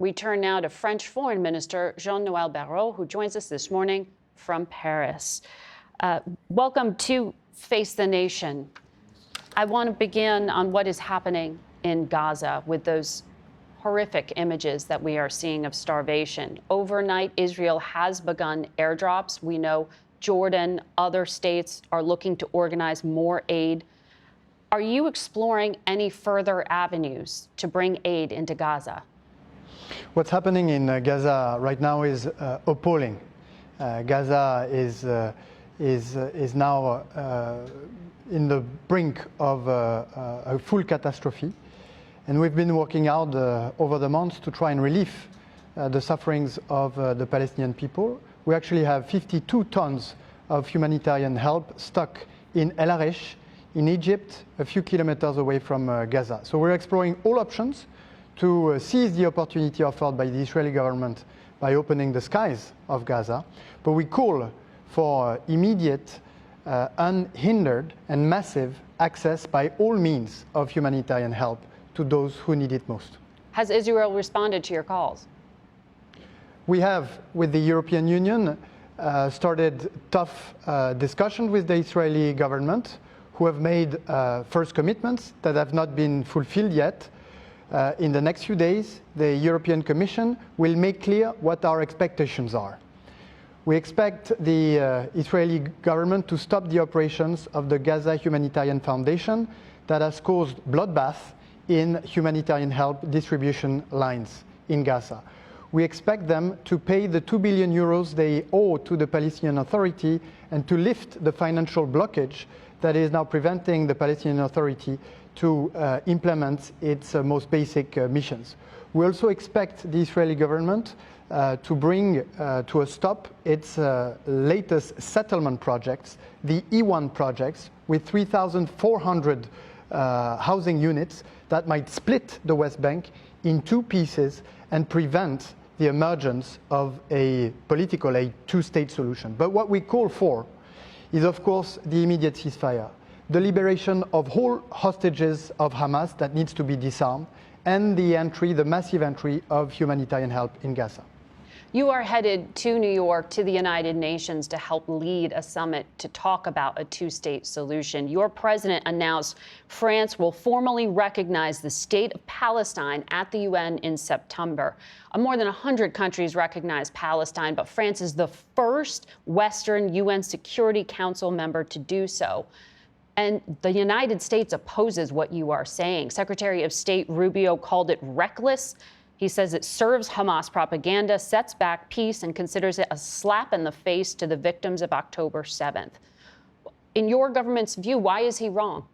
We turn now to French Foreign Minister Jean-Noël Barrot, who joins us this morning from Paris. Welcome to Face the Nation. I want to begin on what is happening in Gaza with those horrific images that we are seeing of starvation. Overnight, Israel has begun airdrops. We know Jordan, other states are looking to organize more aid. Are you exploring any further avenues to bring aid into Gaza? What's happening in Gaza right now is appalling. Gaza is now in the brink of a full catastrophe. And we've been working out over the months to try and relieve the sufferings of the Palestinian people. We actually have 52 tons of humanitarian help stuck in El Arish, in Egypt, a few kilometers away from Gaza. So we're exploring all options to seize the opportunity offered by the Israeli government by opening the skies of Gaza. But we call for immediate, unhindered and massive access by all means of humanitarian help to those who need it most. Has Israel responded to your calls? We have, with the European Union, started tough discussions with the Israeli government, who have made first commitments that have not been fulfilled yet. In the next few days, the European Commission will make clear what our expectations are. We expect the Israeli government to stop the operations of the Gaza Humanitarian Foundation that has caused bloodbath in humanitarian help distribution lines in Gaza. We expect them to pay the 2 billion euros they owe to the Palestinian Authority and to lift the financial blockage that is now preventing the Palestinian Authority to implement its most basic missions. We also expect the Israeli government to bring to a stop its latest settlement projects, the E1 projects, with 3,400 housing units that might split the West Bank in two pieces and prevent the emergence of a two-state solution. But what we call for is, of course, the immediate ceasefire, the liberation of all hostages of Hamas that needs to be disarmed, and the massive entry of humanitarian help in Gaza. You are headed to New York, to the United Nations, to help lead a summit to talk about a two-state solution. Your president announced France will formally recognize the state of Palestine at the UN in September. More than 100 countries recognize Palestine, but France is the first Western UN Security Council member to do so. And the United States opposes what you are saying. Secretary of State Rubio called it reckless. He says it serves Hamas propaganda, sets back peace, and considers it a slap in the face to the victims of October 7th. In your government's view, why is he wrong?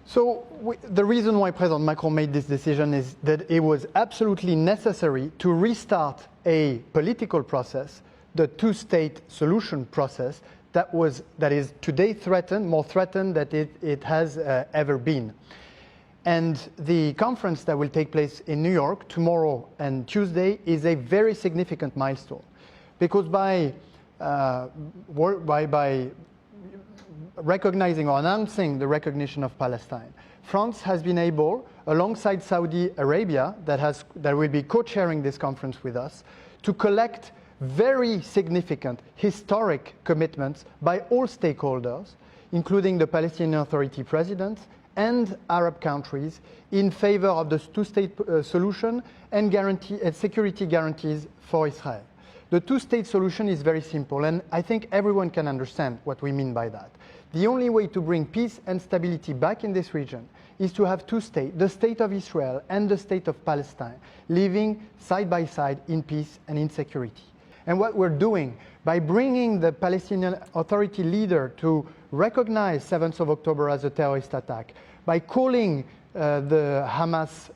So the reason why President Macron made this decision is that it was absolutely necessary to restart a political process, the two-state solution process, that is today threatened, more threatened than it has ever been. And the conference that will take place in New York tomorrow and Tuesday is a very significant milestone, because by recognizing or announcing the recognition of Palestine, France has been able, alongside Saudi Arabia, that will be co-chairing this conference with us, to collect very significant historic commitments by all stakeholders, including the Palestinian Authority president and Arab countries, in favor of the two-state solution and security guarantees for Israel. The two-state solution is very simple, and I think everyone can understand what we mean by that. The only way to bring peace and stability back in this region is to have two states, the state of Israel and the state of Palestine, living side by side in peace and in security. And what we're doing by bringing the Palestinian Authority leader to recognize 7th of October as a terrorist attack, by calling the Hamas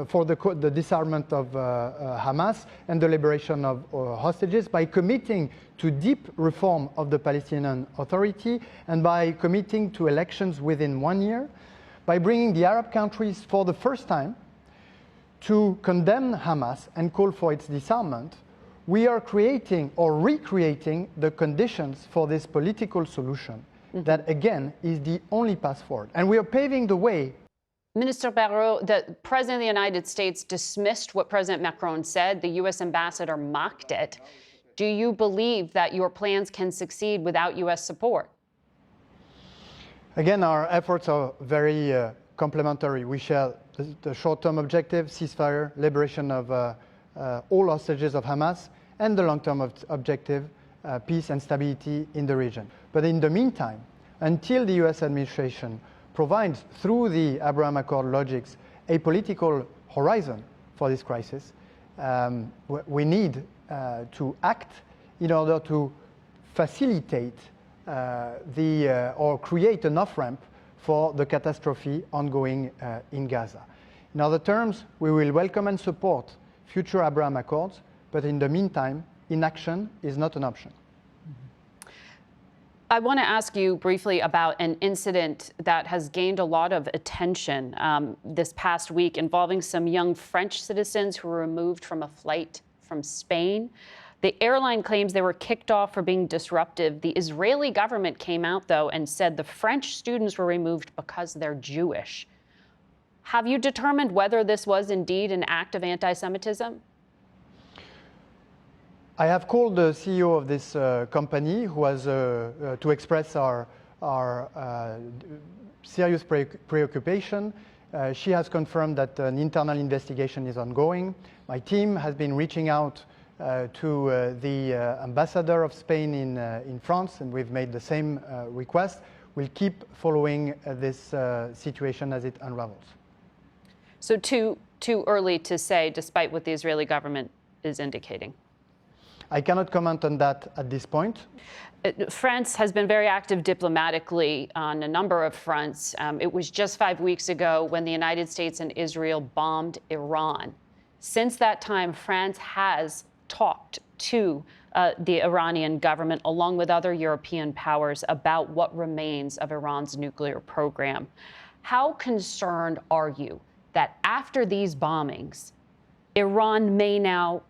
for the disarmament of Hamas and the liberation of hostages, by committing to deep reform of the Palestinian Authority, and by committing to elections within 1 year, by bringing the Arab countries for the first time to condemn Hamas and call for its disarmament, we are creating or recreating the conditions for this political solution that, again, is the only path forward. And we are paving the way Minister Barrot, the President of the United States dismissed what President Macron said. The U.S. ambassador mocked it. Do you believe that your plans can succeed without U.S. support? Again, our efforts are very complementary. We share the short-term objective, ceasefire, liberation of all hostages of Hamas, and the long-term objective, peace and stability in the region. But in the meantime, until the U.S. administration provides, through the Abraham Accord logics, a political horizon for this crisis, we need to act in order to facilitate or create an off-ramp for the catastrophe ongoing in Gaza. In other terms, we will welcome and support future Abraham Accords, but in the meantime, inaction is not an option. I want to ask you briefly about an incident that has gained a lot of attention this past week involving some young French citizens who were removed from a flight from Spain. The airline claims they were kicked off for being disruptive. The Israeli government came out, though, and said the French students were removed because they're Jewish. Have you determined whether this was indeed an act of anti-Semitism? I have called the CEO of this company, who has to express our serious preoccupation. She has confirmed that an internal investigation is ongoing. My team has been reaching out to the ambassador of Spain in France, and we've made the same request. We'll keep following this situation as it unravels. So too early to say, despite what the Israeli government is indicating? I cannot comment on that at this point. France has been very active diplomatically on a number of fronts. It was just 5 weeks ago when the United States and Israel bombed Iran. Since that time, France has talked to the Iranian government, along with other European powers, about what remains of Iran's nuclear program. How concerned are you that after these bombings, Iran may now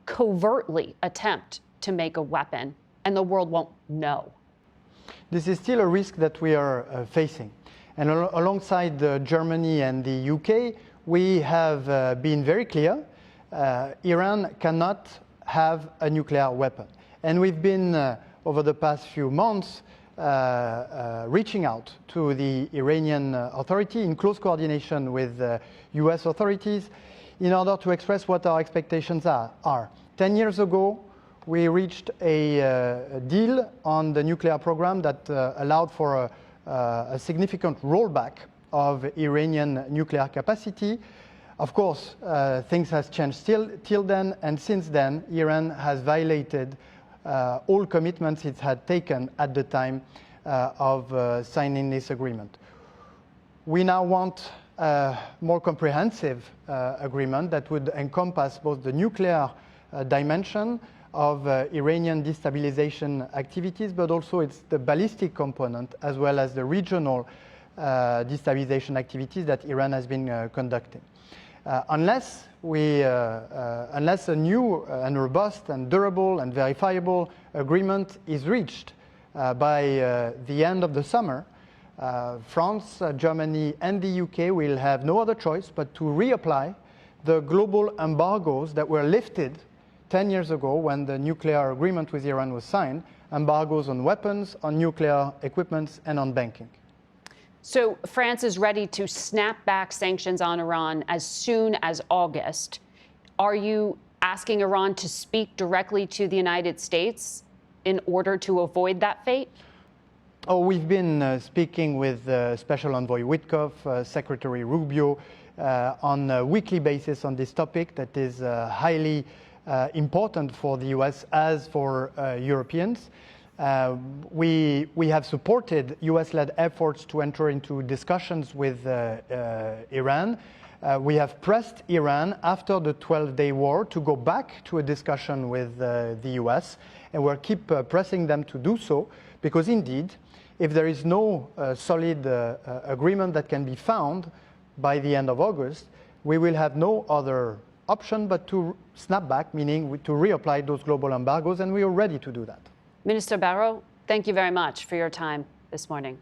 covertly attempt to make a weapon and the world won't know? This is still a risk that we are facing. And alongside Germany and the UK, we have been very clear. Iran cannot have a nuclear weapon. And we've been, over the past few months, reaching out to the Iranian authority in close coordination with US authorities in order to express what our expectations are. 10 years ago, we reached a deal on the nuclear program that allowed for a significant rollback of Iranian nuclear capacity. Of course, things have changed till then, and since then, Iran has violated all commitments it had taken at the time of signing this agreement. We now want a more comprehensive agreement that would encompass both the nuclear dimension of Iranian destabilization activities, but also it's the ballistic component as well as the regional destabilization activities that Iran has been conducting. Unless a new and robust and durable and verifiable agreement is reached by the end of the summer, France, Germany, and the UK will have no other choice but to reapply the global embargoes that were lifted 10 years ago when the nuclear agreement with Iran was signed, embargoes on weapons, on nuclear equipment, and on banking. So France is ready to snap back sanctions on Iran as soon as August. Are you asking Iran to speak directly to the United States in order to avoid that fate? Oh, we've been speaking with Special Envoy Witkoff, Secretary Rubio, on a weekly basis on this topic that is highly important for the US as for Europeans. We have supported US-led efforts to enter into discussions with Iran. We have pressed Iran after the 12-day war to go back to a discussion with the US, and we'll keep pressing them to do so, because indeed, if there is no solid agreement that can be found by the end of August, we will have no other option but to snap back, meaning to reapply those global embargoes, and we are ready to do that. Minister Barrot, thank you very much for your time this morning.